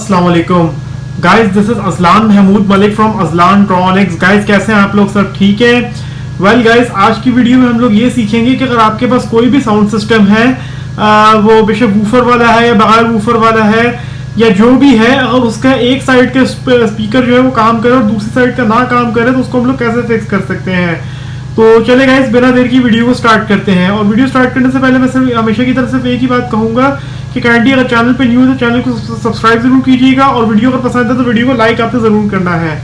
अस्सलाम वालेकुम guys, this is Aslan Mahmood Malik from Aslan Tronics. Guys कैसे हैं आप लोग? सब ठीक है? वेल गाइस, आज की वीडियो में हम लोग ये सीखेंगे कि अगर आपके पास कोई भी साउंड सिस्टम है, वो बेशक वूफर वाला है या बगैर वूफर वाला है या जो भी है, अगर उसका एक साइड के स्पीकर जो है वो काम करे और दूसरी साइड का ना काम करे तो उसको हम लोग कैसे फिक्स कर सकते हैं। तो चले गाइस, बिना देर की वीडियो को स्टार्ट करते हैं। और वीडियो स्टार्ट करने से पहले मैं सिर्फ हमेशा की तरफ से एक ही बात कहूंगा कि काइंडली अगर चैनल पे न्यू है तो चैनल को सब्सक्राइब जरूर कीजिएगा और वीडियो अगर पसंद है तो वीडियो को लाइक आपको जरूर करना है।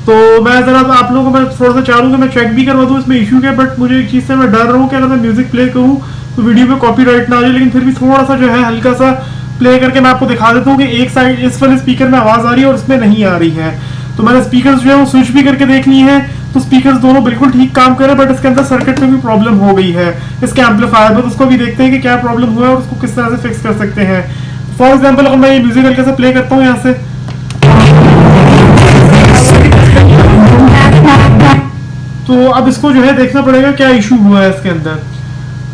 तो मैं जरा आप लोगों को मैं थोड़ा सा चाहूँगा मैं चेक भी करवा दूँ इसमें इशू क्या, बट मुझे एक चीज़ से मैं डर रहा हूँ कि अगर मैं म्यूजिक प्ले करूँ तो वीडियो में कॉपीराइट ना आ जाए, लेकिन फिर भी थोड़ा सा जो है हल्का सा प्ले करके मैं आपको दिखा देता हूँ कि एक साइड इस वाले स्पीकर में आवाज़ आ रही है और इसमें नहीं आ रही है। तो मैंने स्पीकर जो है वो स्विच भी करके देख ली है, तो स्पीकर दोनों बिल्कुल ठीक काम कर रहे हैं, बट इसके अंदर सर्किट में भी प्रॉब्लम हो गई है इसके एम्पलीफायर में। तो उसको भी देखते हैं कि क्या प्रॉब्लम हुआ है और उसको किस तरह से फिक्स कर सकते हैं। फॉर एग्जाम्पल अगर मैं ये म्यूजिक हल्के से प्ले करता हूँ यहाँ से, तो अब इसको जो है देखना पड़ेगा क्या इशू हुआ है इसके अंदर।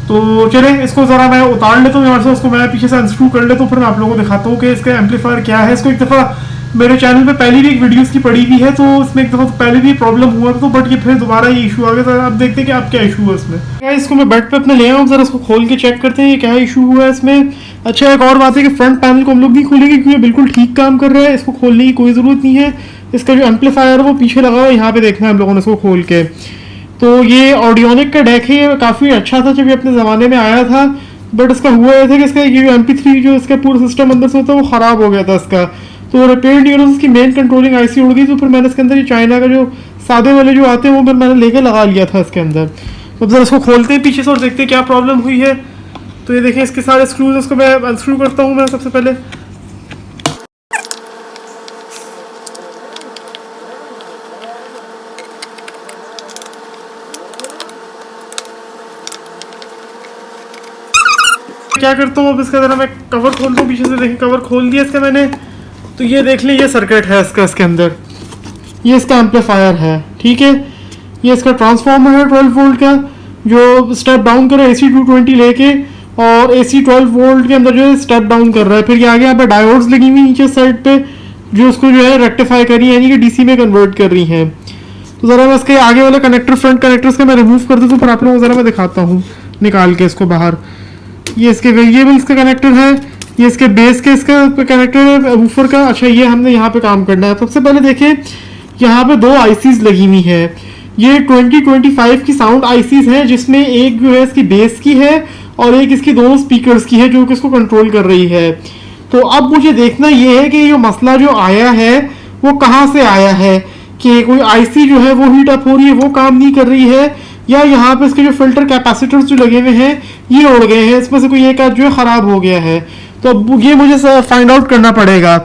तो चले इसको जरा मैं उतार लेता हूँ यहाँ से, उसको मैं पीछे से अनस्क्रू कर लेता हूँ, फिर मैं आप लोगों को दिखाता हूँ कि इसका एम्पलीफायर क्या है। इसको एक दफ़ा मेरे चैनल पे पहले भी एक वीडियोस की पड़ी हुई है, तो इसमें एक दफ़ा तो पहले भी प्रॉब्लम हुआ था, तो बट ये फिर दोबारा ये इशू आ गया। तो अब देखते हैं कि अब क्या इशू हुआ इसमें। क्या इसको मैं बेड पे अपने ले आऊँ, जरा इसको खोल के चेक करते हैं क्या इशू हुआ है इसमें। अच्छा, एक और बात है कि फ्रंट पैनल को हम लोग नहीं खोलेंगे क्योंकि ये बिल्कुल ठीक काम कर रहा है, इसको खोलने की कोई ज़रूरत नहीं है। इसका जो एम्पलीफायर है वो पीछे लगा हुआ है, यहाँ पे देखना है हम लोगों ने इसको खोल के। तो ये ऑडियोनिक का डेक है, ये काफ़ी अच्छा था जब ये अपने ज़माने में आया था, बट इसका हुआ यह था कि इसका ये MP3 जो इसका पूरा सिस्टम अंदर से होता है वो ख़राब हो गया था इसका। तो रिपेयर नहीं हो रहा, उसकी मेन कंट्रोलिंग IC उड़ गई, तो फिर मैंने इसके अंदर ये चाइना का जो सादे वाले जो आते हैं वो फिर मैंने लेके लगा लिया था इसके अंदर। तो अब जरा इसको खोलते हैं पीछे से और देखते हैं क्या प्रॉब्लम हुई है। तो ये देखें इसके सारे स्क्रूज, उसको मैं अनस्क्रू करता हूँ मैं सबसे पहले। क्या करता हूँ अब इसका जरा मैं कवर खोलता हूँ पीछे से। देखिए कवर खोल दिया इसका मैंने, तो ये देख लें ये सर्किट है इसका, इसके अंदर ये इसका एम्पलीफायर है, ठीक है। ये इसका ट्रांसफार्मर है 12 वोल्ट का, जो स्टेप डाउन कर रहा है AC 220 लेके, और AC 12 वोल्ट के अंदर जो है स्टेप डाउन कर रहा है। फिर ये आगे यहाँ पे डायोड्स लगी हुई नीचे साइड पे जो उसको जो है रेक्टिफाई कर रही है, यानी कि DC में कन्वर्ट कर रही हैं। तो ज़रा मैं इसके आगे वाला कनेक्टर, फ्रंट कनेक्टर्स का मैं रिमूव कर देता हूँ, पर आप लोगों को ज़रा मैं दिखाता हूँ निकाल के इसको बाहर। ये इसके वेरिएबल्स का कनेक्टर है, ये इसके बेस के इसका कनेक्टर है वूफर का। अच्छा, ये हमने यहाँ पे काम करना है। सबसे पहले देखें यहाँ पे दो ICs लगी हुई है, ये 2025 की साउंड ICs हैं, जिसमें एक जो है इसकी बेस की है और एक इसकी दोनों स्पीकर्स की है जो कि इसको कंट्रोल कर रही है। तो अब मुझे देखना ये है कि ये मसला जो आया है वो कहाँ से आया है, कि कोई IC जो है वो हीट अप हो रही है, वो काम नहीं कर रही है, या यहाँ पे इसके जो फिल्टर कैपेसिटर्स जो लगे हुए हैं ये उड़ गए हैं, इसमें से कोई एक आध जो है ख़राब हो गया है। तो अब ये मुझे फाइंड आउट करना पड़ेगा।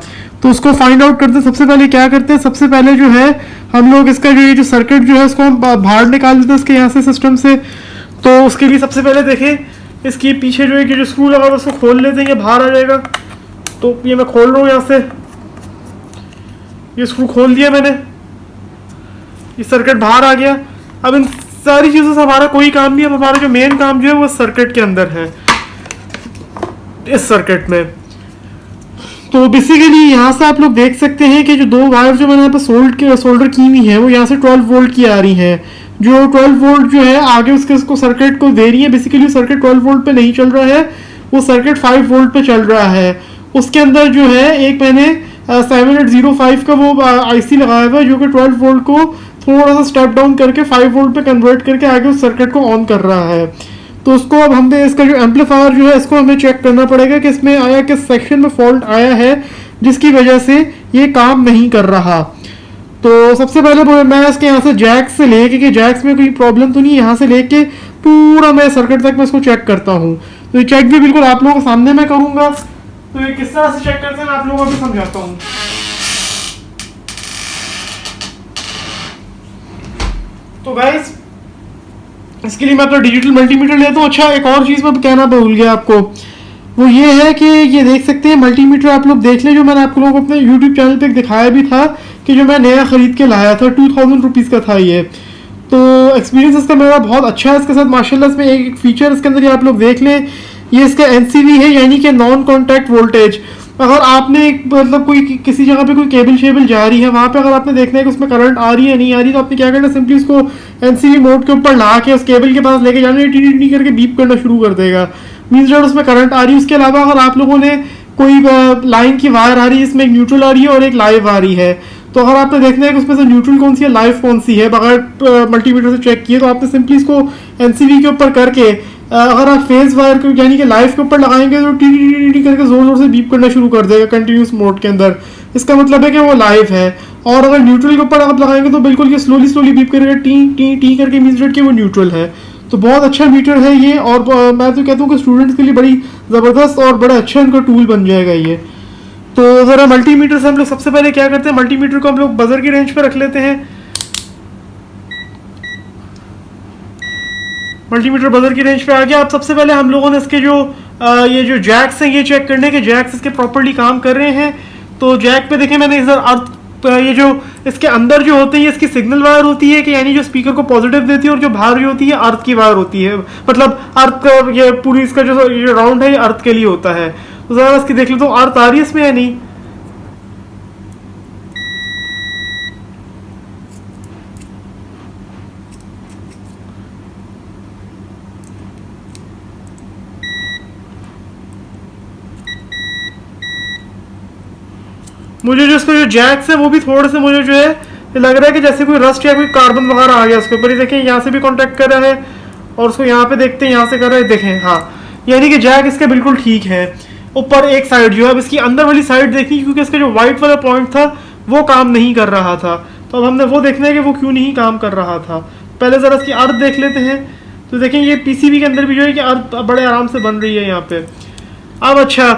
तो उसको फाइंड आउट करते सबसे पहले क्या करते हैं, सबसे पहले जो है हम लोग इसका जो ये जो सर्किट जो है उसको हम बाहर निकाल देते हैं इसके यहाँ से सिस्टम से। तो उसके लिए सबसे पहले देखें इसकी पीछे जो है जो स्क्रू लगा हुआ उसको खोल लेते हैं, ये बाहर आ जाएगा। तो ये मैं खोल रहा हूँ यहाँ से, ये स्क्रू खोल दिया मैंने, ये सर्किट बाहर आ गया। अब इन सारी चीज़ों से हमारा कोई काम नहीं है, हमारा जो मेन काम जो है वो सर्किट के अंदर है, इस सर्किट में। तो बेसिकली यहाँ से आप लोग देख सकते हैं कि जो दो वायर जो मैंने यहाँ पे सोल्डर की हुई है वो यहाँ से 12 वोल्ट की आ रही हैं, जो 12 वोल्ट जो है आगे उसको सर्किट को दे रही है। बेसिकली सर्किट 12 वोल्ट पे नहीं चल रहा है, वो सर्किट 5 वोल्ट पे चल रहा है। उसके अंदर जो है एक मैंने 7805 का वो IC लगाया हुआ है जो कि 12 वोल्ट को थोड़ा सा स्टेप डाउन करके 5 वोल्ट पे कन्वर्ट करके आगे उस सर्किट को ऑन कर रहा है। तो उसको अब हमें इसका जो एम्पलीफायर जो है इसको हमें चेक करना पड़ेगा कि इसमें आया किस सेक्शन में फॉल्ट आया है जिसकी वजह से ये काम नहीं कर रहा। तो सबसे पहले मैं इसके यहाँ से जैक्स से लेके कि जैक्स में कोई प्रॉब्लम तो नहीं, यहाँ से लेके पूरा मैं सर्किट तक मैं इसको चेक करता हूँ। तो ये चेक भी बिल्कुल आप लोगों के सामने मैं करूँगा। तो ये किस तरह से चेक करते हैं मैं आप लोगों को भी समझाता हूँ। तो गाइस इसके लिए मैं अपना डिजिटल मल्टीमीटर लेता हूँ। अच्छा, एक और चीज़ मैं कहना भूल गया आपको, वो ये है कि ये देख सकते हैं मल्टीमीटर आप लोग देख लें, जो मैंने आप लोगों को अपने YouTube चैनल पे दिखाया भी था कि जो मैं नया ख़रीद के लाया था 2000 रुपीज़ का था ये। तो एक्सपीरियंस इसका मेरा बहुत अच्छा है इसके साथ माशाल्लाह। इसमें एक फीचर इसके अंदर ये आप लोग देख लें, ये इसका NCV है, यानी कि नॉन कॉन्टैक्ट वोल्टेज। अगर आपने मतलब कोई किसी जगह पे कोई केबल शेबल जा रही है, वहाँ पे अगर आपने देखना है कि उसमें करंट आ रही है नहीं आ रही, तो आपने क्या करना है, सिंपली उसको एनसीवी मोड के ऊपर ला के उस केबल के पास लेके जाना है, टी टी करके बीप करना शुरू कर देगा। मीन्स जो उसमें करंट आ रही है। उसके अलावा अगर आप लोगों ने कोई लाइन की वायर आ रही है, इसमें एक न्यूट्रल आ रही है और एक लाइव आ रही है, तो अगर आपने देखना है कि उसमें से न्यूट्रल कौन सी है लाइव कौन सी है बगैर मल्टीमीटर से चेक किए, तो आपने सिंपली इसको एनसीवी के ऊपर करके अगर आप फेज वायर को यानी कि लाइव के ऊपर लगाएंगे तो टी टी टी करके जोर जोर से बीप करना शुरू कर देगा कंटिन्यूस मोड के अंदर। इसका मतलब है कि वो लाइव है। और अगर न्यूट्रल के ऊपर आप लगाएंगे तो बिल्कुल ये स्लोली स्लोली बीप करेगा, टी टी टी करके, मीन्स कि वो न्यूट्रल है। तो बहुत अच्छा मीटर है ये, और मैं तो कहता हूँ कि स्टूडेंट्स के लिए बड़ी ज़बरदस्त और बड़ा अच्छा इनका टूल बन जाएगा ये। तो ज़रा मल्टीमीटर से हम लोग सबसे पहले क्या करते हैं, मल्टीमीटर को हम लोग बजर की रेंज पर रख लेते हैं। मल्टीमीटर बजर की रेंज पे आ गया। अब सबसे पहले हम लोगों ने इसके जो ये जो जैक्स हैं ये चेक करने के जैक्स इसके प्रॉपर्ली काम कर रहे हैं। तो जैक पे देखें मैंने इधर अर्थ ये जो इसके अंदर जो होते हैं ये इसकी सिग्नल वायर होती है कि यानी जो स्पीकर को पॉजिटिव देती है, और जो बाहर जो होती है अर्थ की वायर होती है, मतलब अर्थ ये पूरी इसका जो ये राउंड है ये अर्थ के लिए होता है। तो ज़रा इसकी देख लेता हूँ अर्थ आ रही है इसमें या नहीं। मुझे जो इसका जो जैक्स है वो भी थोड़े से मुझे जो है लग रहा है कि जैसे कोई रस्ट या कोई कार्बन वगैरह आ गया उसके ऊपर। ये देखें यहाँ से भी कांटेक्ट कर रहा है और उसको यहाँ पे देखते हैं यहाँ से कर रहा है, देखें हाँ, यानी कि जैक इसका बिल्कुल ठीक है। ऊपर एक साइड जो है, अब इसकी अंदर वाली साइड देखनी क्योंकि इसका जो वाइट वाला पॉइंट था वो काम नहीं कर रहा था, तो अब हमने वो देखना है कि वो क्यों नहीं काम कर रहा था। पहले ज़रा इसकी अर्थ देख लेते हैं। तो देखें ये पीसीबी के अंदर भी जो है कि अर्थ बड़े आराम से बन रही है यहाँ पे। अब अच्छा,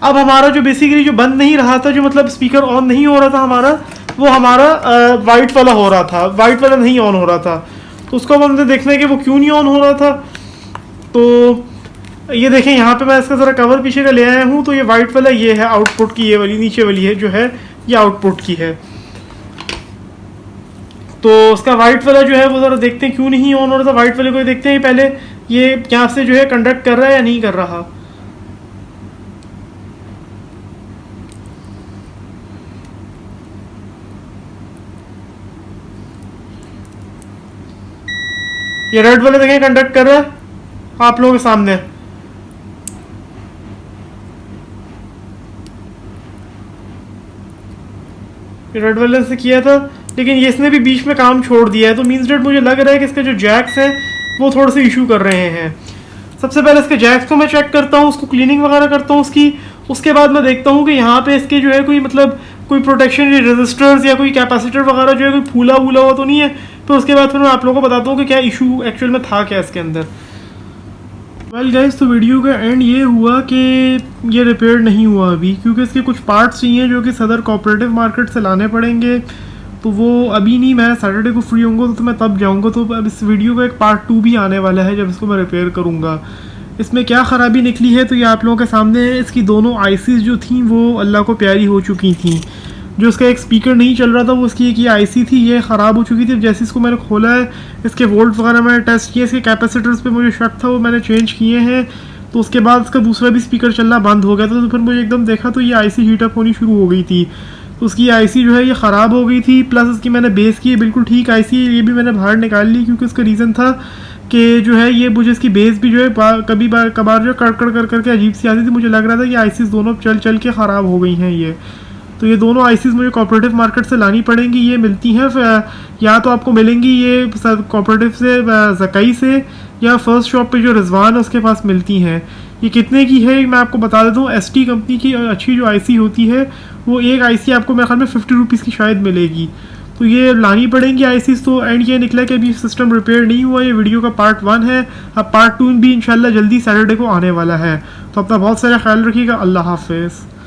अब हमारा जो बेसिकली जो बंद नहीं रहा था, जो मतलब स्पीकर ऑन नहीं हो रहा था हमारा, वो हमारा वाइट वाला हो रहा था, वाइट वाला नहीं ऑन हो रहा था। तो उसको अब हमने देखना है कि वो क्यों नहीं ऑन हो रहा था। तो ये देखें यहाँ पे मैं इसका ज़रा कवर पीछे का ले आया हूँ। तो ये वाइट वाला ये है आउटपुट की, ये वाली नीचे वाली है जो है ये आउटपुट की है। तो उसका वाइट वाला जो है वो ज़रा देखते हैं क्यों नहीं ऑन हो रहा था। वाइट वाले को देखते हैं पहले ये यहाँ से जो है कंडक्ट कर रहा है या नहीं कर रहा। ये रेड वाले देखें कंडक्ट कर रहा है आप लोगों के सामने। ये रेड वाले से किया था लेकिन ये इसने भी बीच में काम छोड़ दिया है। तो मीन्स डेट मुझे लग रहा है कि इसके जो जैक्स हैं वो थोड़े से इशू कर रहे हैं। सबसे पहले इसके जैक्स को मैं चेक करता हूँ, उसको क्लीनिंग वगैरह करता हूँ उसकी। उसके बाद मैं देखता हूँ कि यहाँ पे इसके जो है कोई मतलब कोई प्रोटेक्शन रेजिस्टर्स या कोई कैपेसिटर वगैरह जो है कोई फूला वूला हुआ तो नहीं है। तो उसके बाद फिर मैं आप लोगों को बताता हूँ कि क्या इशू एक्चुअल में था क्या इसके अंदर। वेल गाइस, तो वीडियो का एंड ये हुआ कि ये रिपेयर नहीं हुआ अभी, क्योंकि इसके कुछ पार्ट्स चाहिए जो कि सदर कोऑपरेटिव मार्केट से लाने पड़ेंगे। तो वो अभी नहीं, मैं सैटरडे को फ्री होऊंगा तो मैं तब जाऊंगा। तो अब इस वीडियो का एक पार्ट 2 भी आने वाला है जब इसको मैं रिपेयर करूंगा। इसमें क्या ख़राबी निकली है तो ये आप लोगों के सामने है। इसकी दोनों आईसीज़ जो थी वो अल्लाह को प्यारी हो चुकी थी। जो इसका एक स्पीकर नहीं चल रहा था वो उसकी एक ये आईसी थी, ये ख़राब हो चुकी थी। जैसे इसको मैंने खोला है, इसके वोल्ट वगैरह मैंने टेस्ट किए, इसके कैपेसिटर्स पे मुझे शक था, वो मैंने चेंज किए हैं। तो उसके बाद इसका दूसरा भी स्पीकर चलना बंद हो गया था। तो फिर मुझे एकदम देखा तो ये आईसी हीटअप होनी शुरू हो गई थी। तो उसकी आईसी जो है ये ख़राब हो गई थी। प्लस इसकी मैंने बेस की बिल्कुल ठीक आईसी ये भी मैंने बाहर निकाल ली, क्योंकि उसका रीज़न था कि जो है ये मुझे इसकी बेस भी जो है कभार जो कड़कड़ कर करके अजीब सी आती थी। मुझे लग रहा था कि आईसीज़ दोनों चल चल के ख़राब हो गई हैं ये। तो ये दोनों आईसीज़ मुझे कोऑपरेटिव मार्केट से लानी पड़ेंगी। ये मिलती हैं या तो आपको मिलेंगी ये कोऑपरेटिव से ज़काई से, या फर्स्ट शॉप पे जो रिजवान है उसके पास मिलती हैं। ये कितने की है मैं आपको बता देता हूँ। एसटी कंपनी की अच्छी जो आईसी होती है वो एक आईसी आपको मेरे ख्याल में 50 रुपीज़ की शायद मिलेगी। तो ये लानी पड़ेंगी आईसीज़। तो एंड ये निकला कि अभी सिस्टम रिपेयर नहीं हुआ। ये वीडियो का पार्ट 1 है। अब पार्ट 2 भी इंशाल्लाह जल्दी सैटरडे को आने वाला है। तो अपना बहुत सारा ख्याल रखिएगा। अल्लाह हाफिज़।